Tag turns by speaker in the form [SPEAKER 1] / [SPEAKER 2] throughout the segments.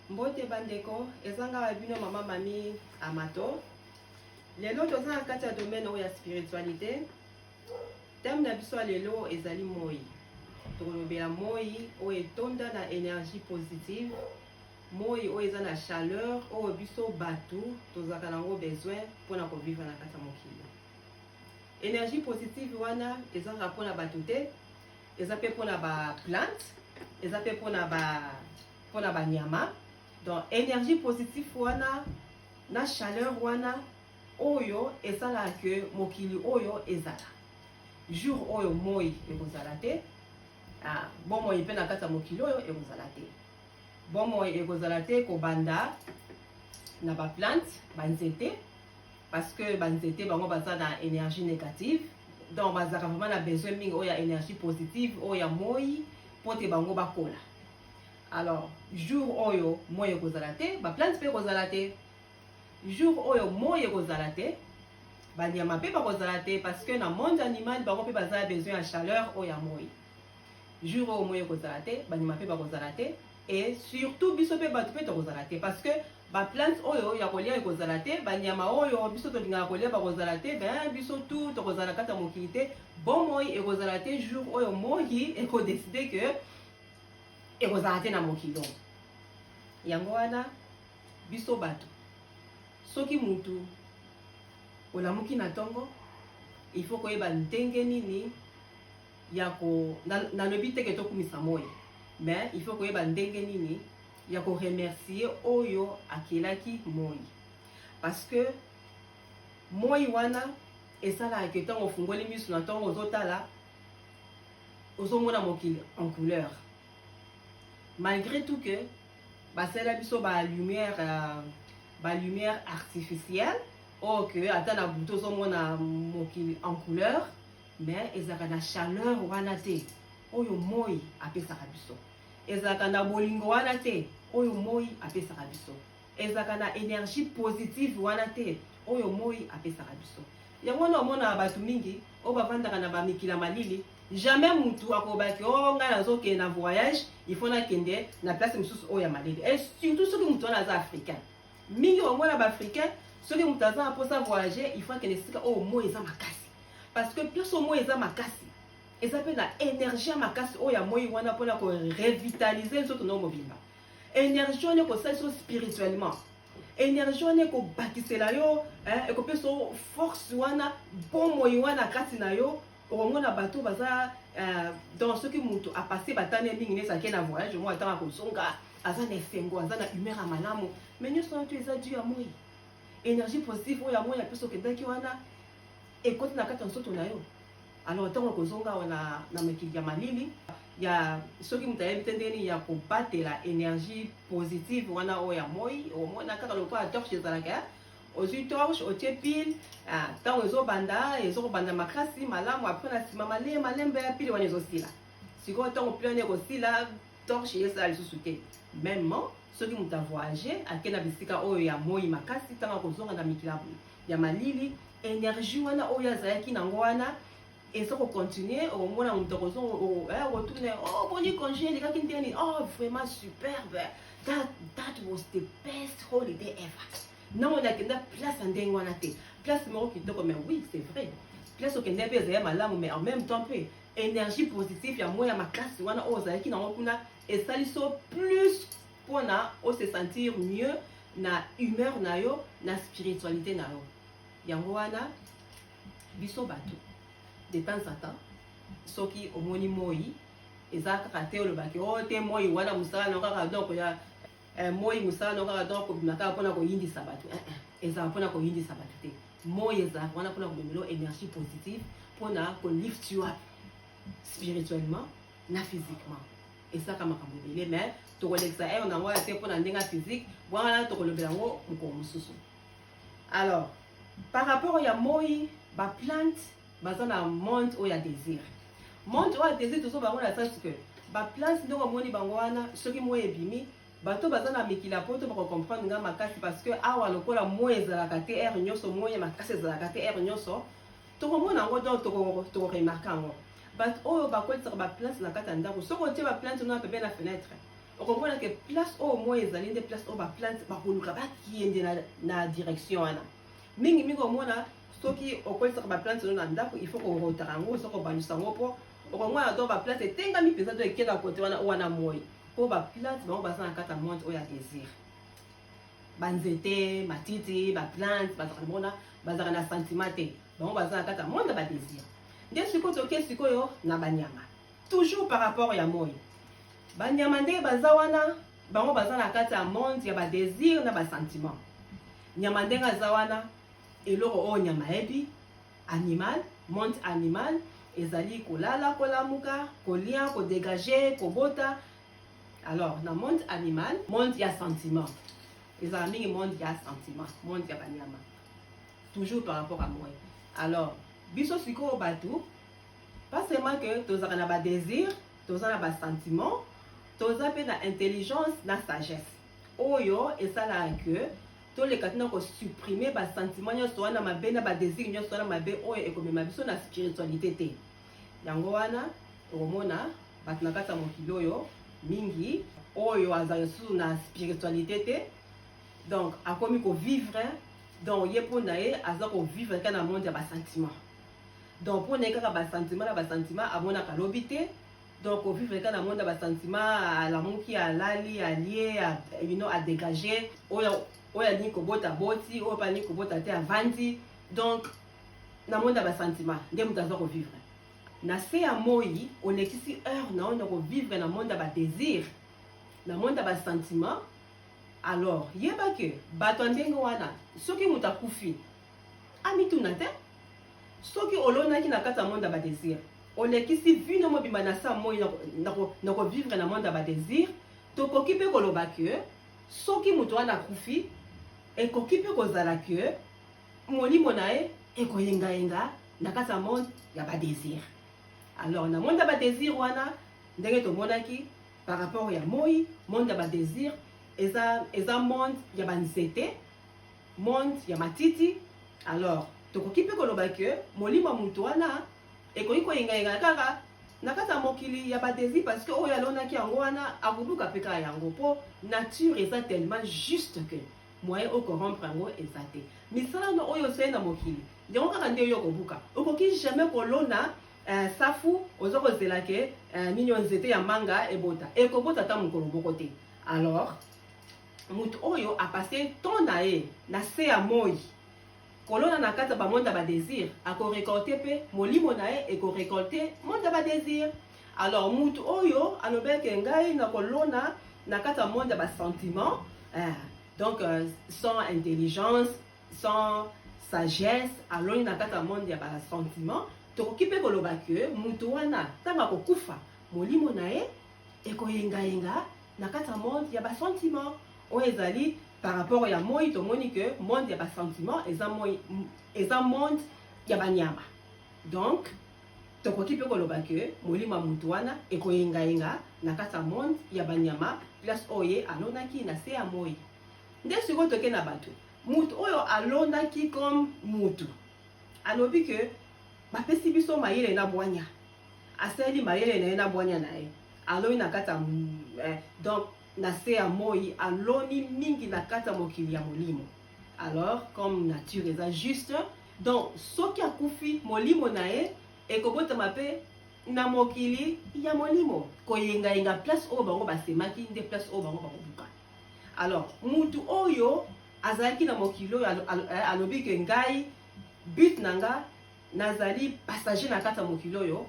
[SPEAKER 1] Mbote bandeko, ezanga wabino mama mami amato. Lelo toza na kati ya domaine ya spiritualité. Thème na biso lelo ezali moi. Tokolobela moi o etonda na énergie positive. Moi o eza na chaleur o biso batu tozaka nango besoin pona ko vivre na kati ya mokili. Énergie positive wana ezanga pona batu te, eza pe pona ba plante, eza pe pona ba nyama. Donc énergie positive wana na chaleur wana oyo ezala que mokili oyo ezala. Jour oyo moi ekozala te, bon moi pe na kati ya mokili oyo ekozala te. Bon moi ekozala te ko banda na ba plante, ba nzete, parce que ba nzete bango baza na énergie négative. Donc bazaka vraiment na besoin mingi oyo ya énergie positive oyo ya moi pote bango bakola. Alors, jour oyo moi ekozala te, ba plante pe ekozala te. Jour oyo moi ekozala te, ba nyama pe bakozala te parce que na monde animal bango pe bazala besoin ya chaleur oyo ya moi. Jour oyo moi ekozala te, ba nyama pe bakozala te et surtout biso pe batu pe tokozala te parce que ba plante oyo ya kolia ekozala te, ba nyama oyo biso tolingaka kolia bakozala te, ben biso tout tokozala kata mokili te. Bon moi ekozala te jour oyo moi ekodeside que ekozala te na mokili. Yango wana biso batu soki mutu olamuki na tongo, il faut koyeba ndenge nini ya ko nalobi te ke tokumisa moi, mais il faut koyeba ndenge nini ya ko remercier oyo akelaki moi, parce que moi wana esala ke tango ofungoli misu na tongo ozotala ozomona mokili en couleur. Malgré tout que basala biso ba lumière artificielle ou que atana buto ozomona mokili en couleur, mais ezaka na chaleur wana te oyo moi apesaka biso. Ezaka na bolingo wana te oyo moi apesaka biso. Ezaka na énergie positive wana te oyo moi apesaka biso. Yango na omona batu mingi o bavandaka na bamikila malili, jamais mutu akobaki o nga nazoke na voyage il faut na kende na place mususu oyo ya malili. Et surtout soki mutu wana aza africain, mingi omona ba africain soki mutu aza posa voyager il faut kende sika o moi eza makasi, parce que plus o moi eza makasi eza pe na énergie makasi oyo ya moi wana pona ko revitaliser nzoto no mobimba. Énergie wana ko salisa spirituellement, énergie wana ko bakisela yo e ko peso force wana bon moi wana kati na yo. Omona bato baza dans ce que mutu a passé batane mingi nesa ke na voyage moi atanga ko zonga aza na efengo aza na humeur ya malamu, mais nyo so tu eza dû à moi. Énergie positive oyo ya moi ya peso kendaki wana ekoti na kati nsoto na yo. Alors tango ko zonga wana na mekili ya malili ya soki mutu ayebitendeni ya ko batela énergie positive wana oyo ya moi omona kaka lokwa torche ezalaka ozwi torche otie pile tango ezobanda makasi malamu après na sima malembe ya pile wana ezosila sikoyo tango pile wana ekosila torche esala lisusu te. Même soki mutu avoyage ake na bisika oyo ya moi makasi tango akozonga na mikila ya malili, énergie wana oyo azalaki nango wana eza kocontinue. Omona mutu akozonga retourne boni congé elekaki ndeni, vraiment superbe, that was the best holiday ever. Non, on a qu'une place en déngwana te. Place moro qui mais oui, c'est vrai. Place au kende pe zaya malamu, mais en même temps peu énergie positive ya moi ya ma classe wana oza ki na kuna et saliso plus pona o se sentir mieux na humeur na yo, na spiritualité na yo. Yango wana biso batu de temps en temps soki omoni moi ezaka kate o lobaki o te moi wana musala na kaka donc ya moi musala no kaka donc binaka pona ko yindisa batu eza pona ko yindisa batu te. Moi eza wana pona ko memelo énergie positive pona ko lift you up spirituellement na physiquement. Et ça kama kamobele mais to kolexa on a moi te pona ndenga physique wana to kolobela ngo mko mususu. Alors par rapport ya moi ba plante baza na monde o ya désir. Monde o ya désir to so ba ngona sens que ba plante ndoko moni bango wana soki moi ebimi bato baza na mikila poto bako comprendre nga makasi parce que awa lokola moi ezalaka te air nyonso moi makasi ezalaka te air nyonso tokomona ngo donc toko remarquer ngo but oyo bakotisaka ba plante na kati ya ndako soko tie ba plante na pembeni na fenêtre on comprend que place au moins ezali des place au ba plante ba koluka ba kiende na direction wana mingi omona soki okolisa ba plante na ndako il faut ko rotara ngo soko banisa ngo po okomona to ba plante etengami pesa to ekenda kote wana moi po ba plante bango baza na kata monde oya désir banzete matiti ba plante bazaka mona bazaka na sentiment te bango baza na kata monde ba désir nde sikoyo toke sikoyo na banyama toujours par rapport ya moi banyama nde baza wana bango baza na kati ya monde ya ba désir na ba sentiment nyama ndenge aza wana eloko oyo nyama yebi animal monde animal ezali kolala kolamuka kolia kodégage kobota alors na monde animal monde ya sentiment ezala mingi monde ya sentiment monde ya banyama toujours par rapport à moi alors biso sikoyo bato pas seulement que tozaka na ba désir toza na ba sentiment toza pe na intelligence na sagesse oyo esalaka que toleka tina kosupprime basentiment nyonso wana mabe na badésir nyonso wana mabe oyo ekomema biso na spiritualité te yango wana okomona bato na kati ya mokili oyo mingi oyo azala lisusu na spiritualité te donc akomi kovivre donc ye mpo na ye aza kovivre kaka na monde ya basentiment donc mpo na ye kaka basentiment na basentiment amonaka lobi te donc kovivre kaka na monde ya basentiment alamuki alali alie adégage oyo alingi kobota boti oyo alingi kobota te avandi donc na monde ya basentiment nde moto aza kovivre na se ya moi olekisi heure na oyo na kovivre na monde ya badésir na monde ya basentiment alors yeba ke bato ya ndenge wana soki moto akufi amituna te soki olonaki na kati ya monde ya badésir olekisi vino mobimba na sa moi na kovivre na monde ya badésir tokoki mpe koloba ke soki moto wana akufi ekoki mpe kozala ke molimo na ye ekoyengayenga na kati ya monde ya badésir alors na monde ya badésir wana ndenge tomonaki par rapport ya moi monde ya badésir eza monde ya banzete monde ya matiti alors tokoki mpe koloba ke molimo ya moto wana ekoki koyengayenga kaka na kati ya mokili ya badésir parce que oyo alonaki yango wana akoluka mpe kaka yango mpo nature eza tellement juste que moyen okorrompre yango eza te misalano oyo osali na mokili ndengo kaka nde oyo okobuka okoki jamais kolona safu oza kozela ke nini nzete ya manga ebota ekobota ata mokolo moko te alors moto oyo apase ton na ye na se ya moi kolona na kati ya bamonde ya badésir akorekolte mpe molimo na ye ekorekolte monde ya badésir alors moto oyo alobeke ngai na kolona na kati ya monde ya basentiment donc sans intelligence sans sagesse aloni na kati ya monde ya basentiment tokoki mpe koloba ke moto wana ntango akokufa molimo na ye ekoyengayenga na kati ya monde ya basentiment oyo ezali par rapport ya moi tomoni ke monde ya basentiment eza monde ya banyama donc tokoki mpe koloba ke molimo ya moto wana ekoyengayenga na kati ya monde ya banyama place oyo ye alonaki na se ya moi nde sikoyo toke na bato moto oyo alonaki comme motu alobi ke bapesi biso mayele na bwanya asali mayele na ye na bwanya na ye aloni na kati ya donc na se ya moi aloni mingi na kati ya mokili ya molimo alors comme nature eza juste donc soki akufi molimo na ye ekobotama mpe na mokili ya molimo koyengayenga place oyo bango basemaki nde place oyo bango bakobuka alors mutu oyo azalaki na mokili oyo alobi ke ngai but na nga nazali passager na kati ya mokili oyo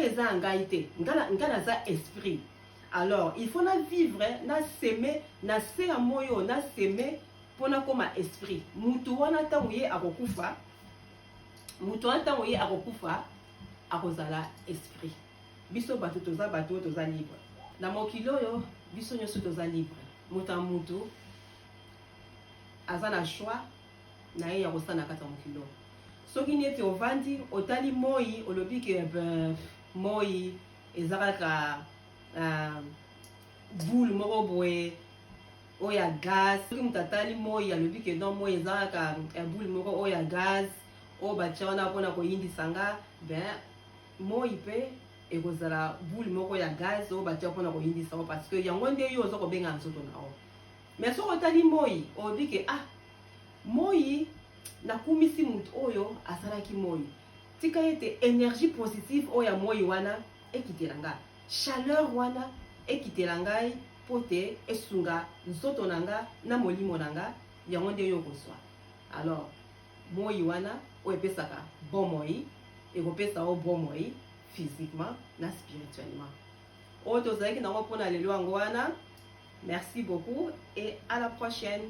[SPEAKER 1] eza ya ngai te nga naza esprit alors il faut na vivre na seme na se ya moyo na seme mpona koma esprit mutu wana ntango ye akokufa akozala esprit biso bato toza libre na mokili oyo biso nyonso toza libre moto ya mutu aza na choix na ye ya kosala na kati ya mokili oyo soki neti ovandi otali moi olobi ke moi eza kaka boule moko boye oyo ya gaz soki moto atali moi alobi ke non moi eza kaka boule moko oyo ya gaz oyo batia wana mpona koyindisa nga ben moi mpe ekozala boule moko ya gaz oyo batia mpona koyindisa parce que yango nde yo oza kobenga nzoto na yo. Mais soki otali moi olobi ke moi nakumisi motu oyo asalaki moi, tika ete énergie positive oyo ya moi wana ekitela ngai, chaleur wana ekitela ngai po te esunga nzoto na nga na molimo na nga, yango nde yo kozwa. Alors moi wana oyo epesaka bomoi ekopesa o bomoi physiquement na spirituellement. Oyo tozalaki nango mpona lelo yango wana. Merci beaucoup et à la prochaine.